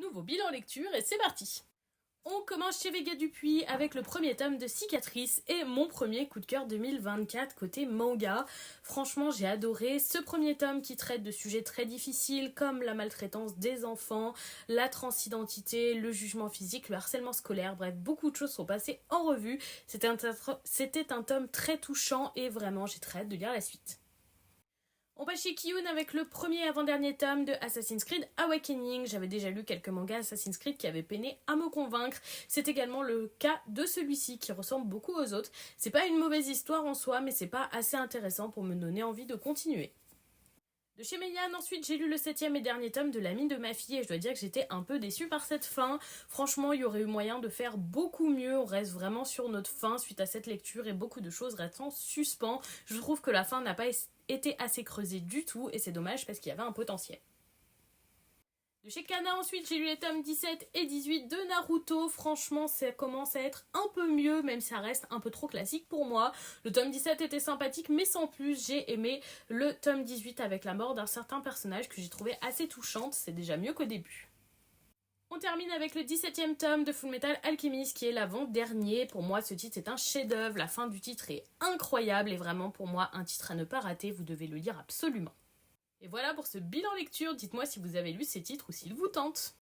Nouveau bilan lecture et c'est parti. On commence chez Vega Dupuis avec le premier tome de Cicatrice et mon premier coup de cœur 2024 côté manga. Franchement, j'ai adoré ce premier tome qui traite de sujets très difficiles comme la maltraitance des enfants, la transidentité, le jugement physique, le harcèlement scolaire, bref, beaucoup de choses sont passées en revue. C'était un tome très touchant et vraiment j'ai très hâte de lire la suite. On passe chez Kiyun avec le premier et avant-dernier tome de Assassin's Creed Awakening. J'avais déjà lu quelques mangas Assassin's Creed qui avaient peiné à me convaincre. C'est également le cas de celui-ci qui ressemble beaucoup aux autres. C'est pas une mauvaise histoire en soi, mais c'est pas assez intéressant pour me donner envie de continuer. De chez Meian, ensuite j'ai lu le 7e et dernier tome de L'ami de ma fille et je dois dire que j'étais un peu déçue par cette fin. Franchement, il y aurait eu moyen de faire beaucoup mieux, on reste vraiment sur notre fin suite à cette lecture et beaucoup de choses restent en suspens. Je trouve que la fin n'a pas été assez creusée du tout et c'est dommage parce qu'il y avait un potentiel. De chez Kana, ensuite, j'ai lu les tomes 17 et 18 de Naruto. Franchement, ça commence à être un peu mieux, même si ça reste un peu trop classique pour moi. Le tome 17 était sympathique, mais sans plus, j'ai aimé le tome 18 avec la mort d'un certain personnage que j'ai trouvé assez touchante. C'est déjà mieux qu'au début. On termine avec le 17e tome de Fullmetal Alchemist qui est l'avant-dernier. Pour moi, ce titre est un chef-d'œuvre. La fin du titre est incroyable et vraiment pour moi un titre à ne pas rater. Vous devez le lire absolument. Et voilà pour ce bilan lecture, dites-moi si vous avez lu ces titres ou s'ils vous tentent.